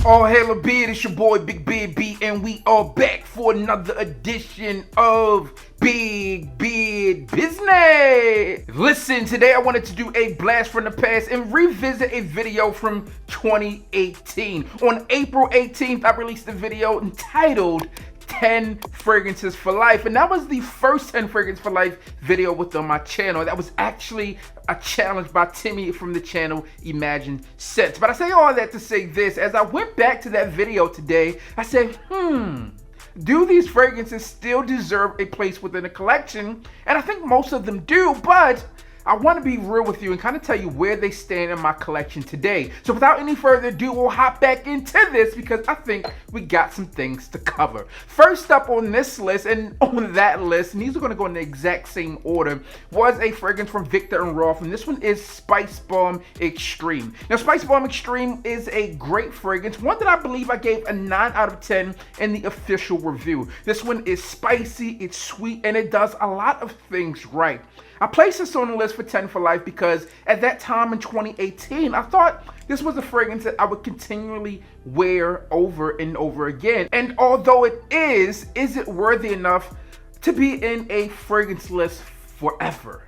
Oh, hella beard, it's your boy Big Beard B, and we are back for another edition of Big Beard Business. Listen, today I wanted to do a blast from the past and revisit a video from 2018. On April 18th, I released a video entitled 10 Fragrances for Life, and that was the first 10 Fragrance for Life video within my channel. That was actually a challenge by Timmy from the channel Imagine Scents. But I say all that to say this: as I went back to that video today, I said, do these fragrances still deserve a place within a collection? And I think most of them do, but I want to be real with you and kind of tell you where they stand in my collection today. So without any further ado, we'll hop back into this because I think we got some things to cover. First up on this list and on that list, and these are going to go in the exact same order, was a fragrance from VIKTOR and ROLF, and this one is SPICEBOMB Extreme. Now, SPICEBOMB Extreme is a great fragrance, one that I believe I gave a 9 out of 10 in the official review. This one is spicy, it's sweet, and it does a lot of things right. I placed this on the list for 10 for life because at that time in 2018, I thought this was a fragrance that I would continually wear over and over again. And although it is it worthy enough to be in a fragrance list forever?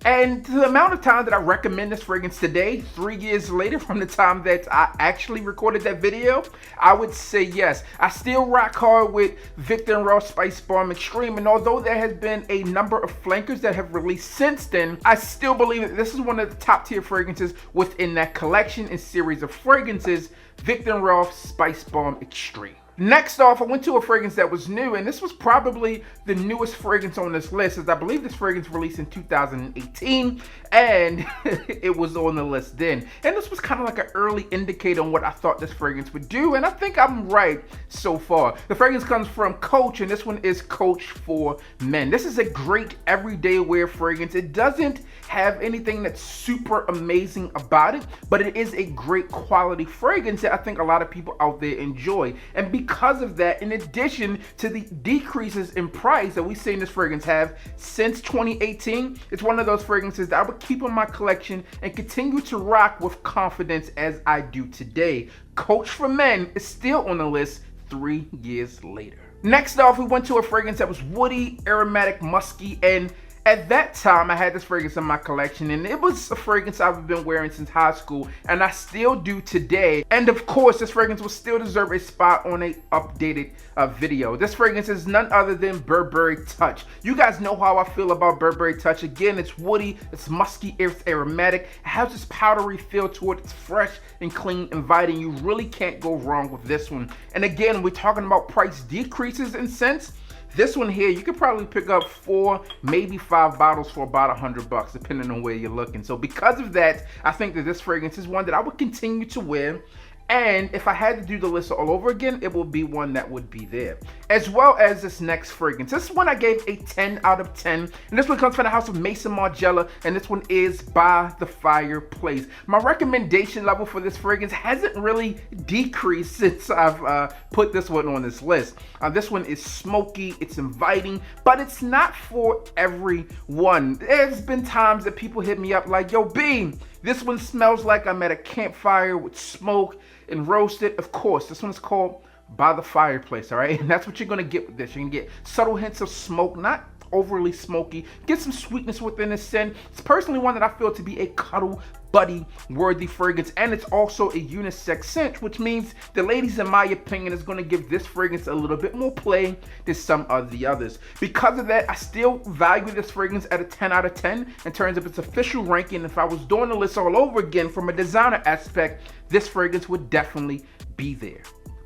And the amount of time that I recommend this fragrance today, 3 years later from the time that I actually recorded that video, I would say yes. I still rock hard with VIKTOR and ROLF SPICEBOMB Extreme, and although there has been a number of flankers that have released since then, I still believe that this is one of the top tier fragrances within that collection and series of fragrances, VIKTOR and ROLF SPICEBOMB Extreme. Next off, I went to a fragrance that was new, and this was probably the newest fragrance on this list, as I believe this fragrance released in 2018, and it was on the list then. And this was kind of like an early indicator on what I thought this fragrance would do, and I think I'm right so far. The fragrance comes from Coach, and this one is Coach for Men. This is a great everyday wear fragrance. It doesn't have anything that's super amazing about it, but it is a great quality fragrance that I think a lot of people out there enjoy. And because of that, in addition to the decreases in price that we've seen this fragrance have since 2018, it's one of those fragrances that I would keep in my collection and continue to rock with confidence as I do today. Coach for Men is still on the list 3 years later. Next off, we went to a fragrance that was woody, aromatic, musky, and at that time, I had this fragrance in my collection, and it was a fragrance I've been wearing since high school, and I still do today. And of course, this fragrance will still deserve a spot on a updated video. This fragrance is none other than Burberry Touch. You guys know how I feel about Burberry Touch. Again, it's woody, it's musky, it's aromatic, it has this powdery feel to it, it's fresh and clean, inviting. You really can't go wrong with this one. And again, we're talking about price decreases in scents. This one here, you could probably pick up 4, maybe 5 bottles for about $100, depending on where you're looking. So because of that, I think that this fragrance is one that I would continue to wear. And if I had to do the list all over again, it will be one that would be there. As well as this next fragrance. This one I gave a 10 out of 10. And this one comes from the house of MAISON MARGIELA. And this one is By the Fireplace. My recommendation level for this fragrance hasn't really decreased since I've put this one on this list. This one is smoky, it's inviting, but it's not for everyone. There's been times that people hit me up like, yo, B, this one smells like I'm at a campfire with smoke and roasted. Of course, this one is called By the Fireplace, all right? And that's what you're gonna get with this. You're gonna get subtle hints of smoke, not overly smoky. Get some sweetness within the scent. It's personally one that I feel to be a cuddle buddy worthy fragrance, and it's also a unisex scent, which means the ladies, in my opinion, is going to give this fragrance a little bit more play than some of the others. Because of that, I still value this fragrance at a 10 out of 10 in terms of its official ranking. If I was doing the list all over again from a designer aspect, this fragrance would definitely be there.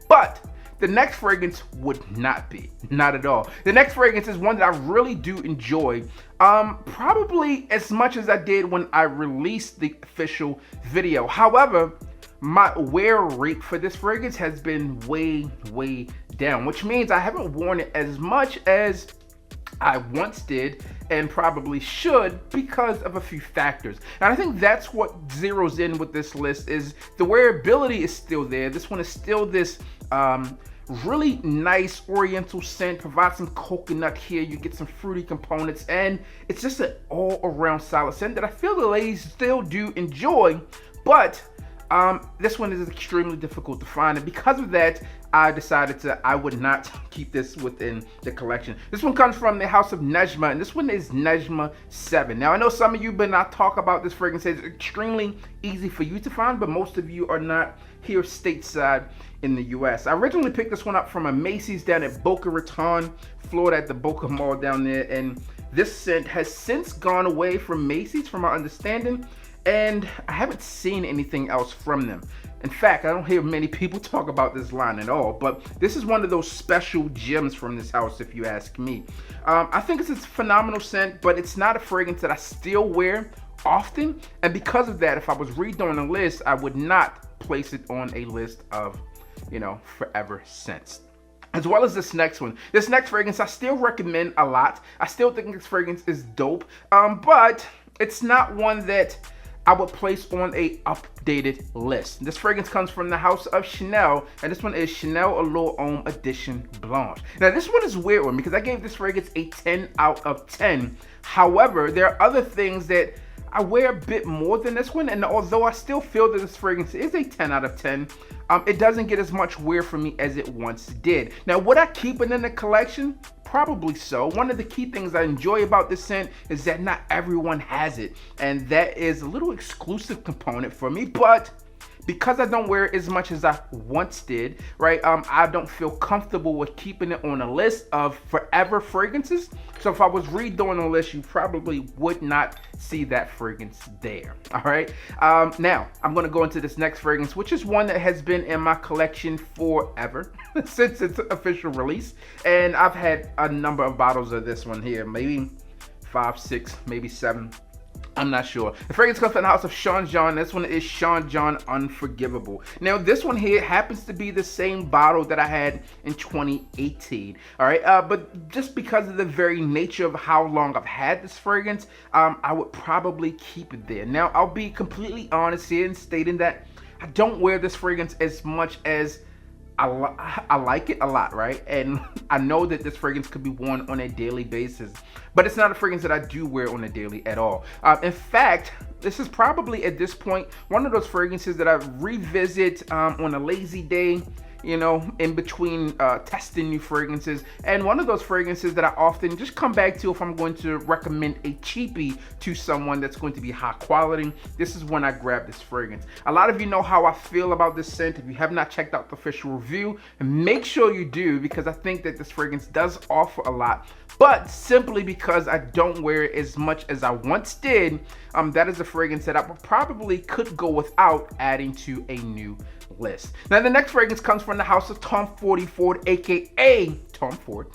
But the next fragrance would not be, not at all. The next fragrance is one that I really do enjoy, probably as much as I did when I released the official video. However, my wear rate for this fragrance has been way down, which means I haven't worn it as much as I once did and probably should because of a few factors. And I think that's what zeroes in with this list is the wearability is still there. This one is still this really nice oriental scent, provides some coconut here, you get some fruity components, and it's just an all-around solid scent that I feel the ladies still do enjoy. But This one is extremely difficult to find, and because of that, I decided I would not keep this within the collection. This one comes from the house of NEJMA, and this one is NEJMA 7. Now, I know some of you but not talk about this fragrance. It's extremely easy for you to find, but most of you are not here stateside in the US. I originally picked this one up from a Macy's down at Boca Raton, Florida, at the Boca Mall down there, and this scent has since gone away from Macy's, from my understanding, and I haven't seen anything else from them. In fact, I don't hear many people talk about this line at all, but this is one of those special gems from this house, if you ask me. I think it's a phenomenal scent, but it's not a fragrance that I still wear often, and because of that, if I was redoing a list, I would not place it on a list of, you know, forever scents. As well as this next one. This next fragrance I still recommend a lot. I still think this fragrance is dope, but it's not one that I would place on a updated list. This fragrance comes from the house of Chanel, and this one is Chanel Allure Homme Edition Blanche. Now, this one is a weird one because I gave this fragrance a 10 out of 10. However, there are other things that I wear a bit more than this one, and although I still feel that this fragrance is a 10 out of 10, it doesn't get as much wear for me as it once did. Now, would I keep it in the collection? Probably so. One of the key things I enjoy about this scent is that not everyone has it, and that is a little exclusive component for me, but because I don't wear it as much as I once did, right, I don't feel comfortable with keeping it on a list of forever fragrances. So if I was redoing a list, you probably would not see that fragrance there. All right. Now I'm going to go into this next fragrance, which is one that has been in my collection forever since its official release. And I've had a number of bottles of this one here, maybe 5, 6, maybe 7. I'm not sure. The fragrance comes from the house of Sean John. This one is Sean John Unforgivable. Now, this one here happens to be the same bottle that I had in 2018. All right, but just because of the very nature of how long I've had this fragrance, I would probably keep it there. Now, I'll be completely honest here in stating that I don't wear this fragrance as much as I like it a lot, right? And I know that this fragrance could be worn on a daily basis, but it's not a fragrance that I do wear on a daily at all. In fact, this is probably at this point one of those fragrances that I revisit on a lazy day, you know, in between testing new fragrances, and one of those fragrances that I often just come back to if I'm going to recommend a cheapie to someone that's going to be high quality. This is when I grab this fragrance. A lot of you know how I feel about this scent. If you have not checked out the official review, make sure you do, because I think that this fragrance does offer a lot, but simply because I don't wear it as much as I once did, that is a fragrance that I probably could go without adding to a new list. Now, the next fragrance comes from the house of Tom Ford, aka Tom Ford,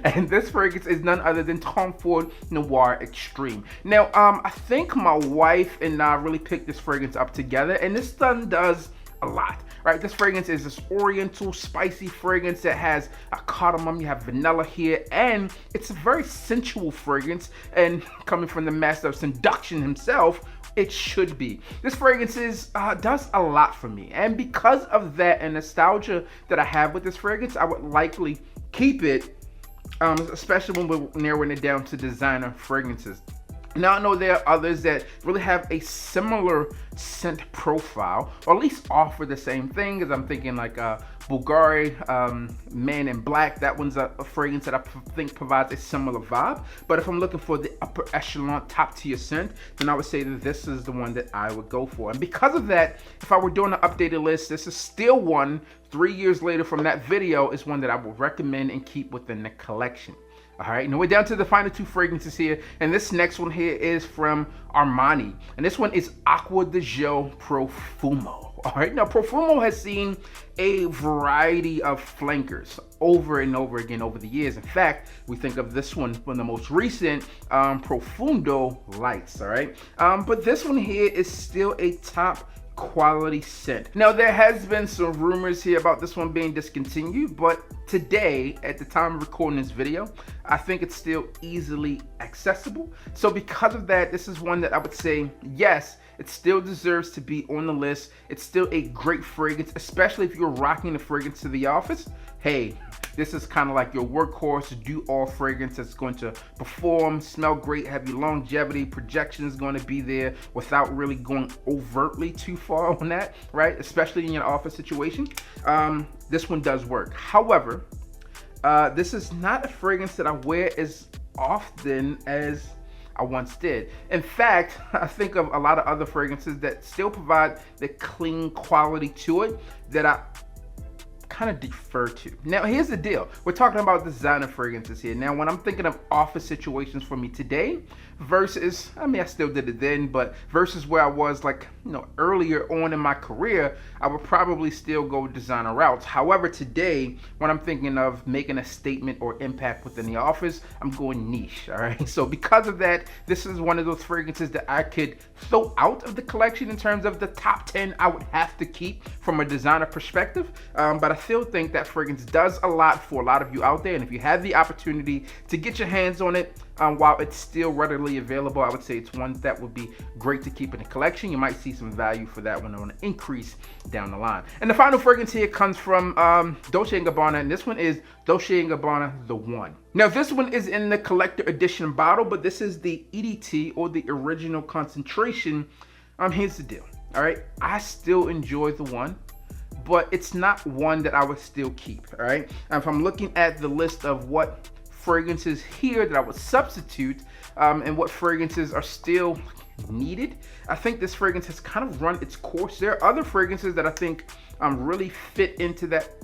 and this fragrance is none other than Tom Ford Noir Extreme. Now, I think my wife and I really picked this fragrance up together, and this one does a lot, right? This fragrance is this oriental spicy fragrance that has a cardamom, you have vanilla here, and it's a very sensual fragrance, and coming from the master of seduction himself, it should be. This fragrance does a lot for me, and because of that and nostalgia that I have with this fragrance, I would likely keep it, especially when we're narrowing it down to designer fragrances. Now, I know there are others that really have a similar scent profile, or at least offer the same thing, as I'm thinking like Bulgari, Man in Black. That one's a fragrance that I think provides a similar vibe. But if I'm looking for the upper echelon, top tier scent, then I would say that this is the one that I would go for. And because of that, if I were doing an updated list, this is still one, 3 years later from that video, is one that I would recommend and keep within the collection. All right, now we're down to the final 2 fragrances here, and this next one here is from Armani, and this one is Acqua di Gio Profumo. All right, now Profumo has seen a variety of flankers over and over again over the years. In fact, we think of this one from the most recent, Profundo Lights. All right, but this one here is still a top quality scent. Now, there has been some rumors here about this one being discontinued, but today, at the time of recording this video, I think it's still easily accessible. So because of that, this is one that I would say, yes, it still deserves to be on the list. It's still a great fragrance, especially if you're rocking the fragrance to the office. Hey, This is kind of like your workhorse, do all fragrance that's going to perform, smell great, have your longevity, projection is going to be there without really going overtly too far on that, right? Especially in your office situation. This one does work. However, this is not a fragrance that I wear as often as I once did. In fact, I think of a lot of other fragrances that still provide the clean quality to it that I kind of defer to. Now, here's the deal. We're talking about designer fragrances here. Now, when I'm thinking of office situations for me today versus, I mean, I still did it then, but versus where I was like, you know, earlier on in my career, I would probably still go designer routes. However, today, when I'm thinking of making a statement or impact within the office, I'm going niche, all right? So because of that, this is one of those fragrances that I could throw out of the collection in terms of the top 10 I would have to keep from a designer perspective. But I still think that fragrance does a lot for a lot of you out there. And if you have the opportunity to get your hands on it, while it's still readily available, I would say it's one that would be great to keep in the collection. You might see some value for that one on an increase down the line. And the final fragrance here comes from Dolce & Gabbana, and this one is Dolce & Gabbana The One. Now, this one is in the collector edition bottle, but this is the EDT, or the original concentration. Here's the deal, all right? I still enjoy The One, but it's not one that I would still keep, all right? And if I'm looking at the list of what fragrances here that I would substitute and what fragrances are still needed, I think this fragrance has kind of run its course. There are other fragrances that I think really fit into that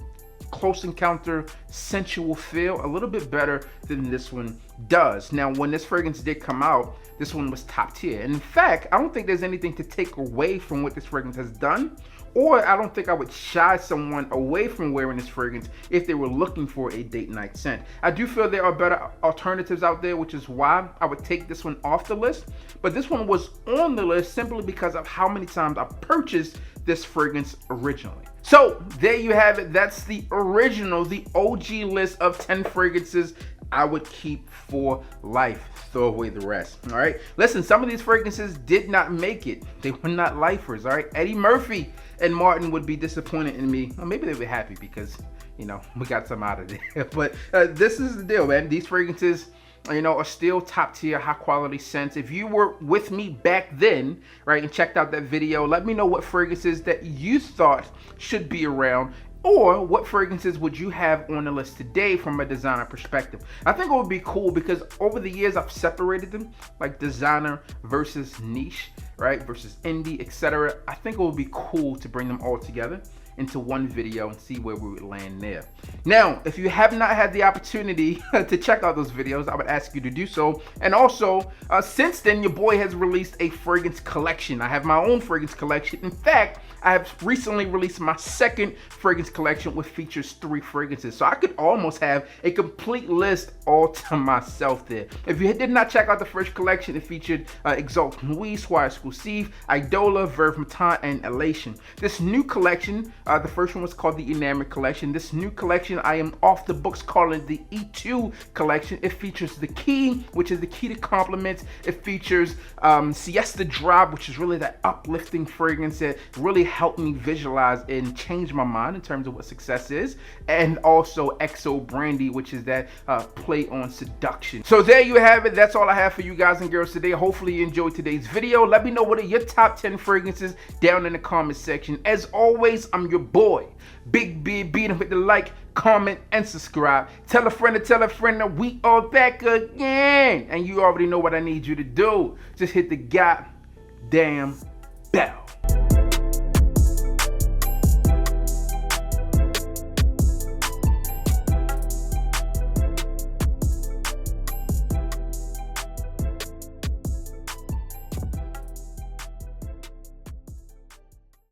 close encounter sensual feel a little bit better than this one does. Now, when this fragrance did come out, this one was top tier. And in fact, I don't think there's anything to take away from what this fragrance has done, or I don't think I would shy someone away from wearing this fragrance if they were looking for a date night scent. I do feel there are better alternatives out there, which is why I would take this one off the list. But this one was on the list simply because of how many times I purchased this fragrance originally. So there you have it. That's the original, the OG list of 10 fragrances I would keep for life. Throw away the rest. All right. Listen, some of these fragrances did not make it. They were not lifers. All right. Eddie Murphy and Martin would be disappointed in me. Or maybe they were happy because, you know, we got some out of there. But this is the deal, man. These fragrances, you know, are still top tier, high quality scents. If you were with me back then, right, and checked out that video, let me know what fragrances that you thought should be around, or what fragrances would you have on the list today from a designer perspective. I think it would be cool because over the years I've separated them, like designer versus niche, right, versus indie, etc. I think it would be cool to bring them all together into one video and see where we would land there. Now, if you have not had the opportunity to check out those videos, I would ask you to do so. And also, since then, your boy has released a fragrance collection. I have my own fragrance collection. In fact, I have recently released my second fragrance collection, which features 3 fragrances. So I could almost have a complete list all to myself there. If you did not check out the first collection, it featured Exalt Nuit, Soir Exclusive, Idola, Verve Matin, and Elation. This new collection, the first one was called the Enamored Collection. This new collection, I am off the books calling the E2 Collection. It features the Key, which is the key to compliments. It features Siesta Drop, which is really that uplifting fragrance that really helped me visualize and change my mind in terms of what success is. And also XO Brandy, which is that play on seduction. So there you have it. That's all I have for you guys and girls today. Hopefully you enjoyed today's video. Let me know what are your top 10 fragrances down in the comment section. As always, I'm your boy, Big Beard. Beat him with the like, comment, and subscribe. Tell a friend that we are back again. And you already know what I need you to do. Just hit the goddamn bell.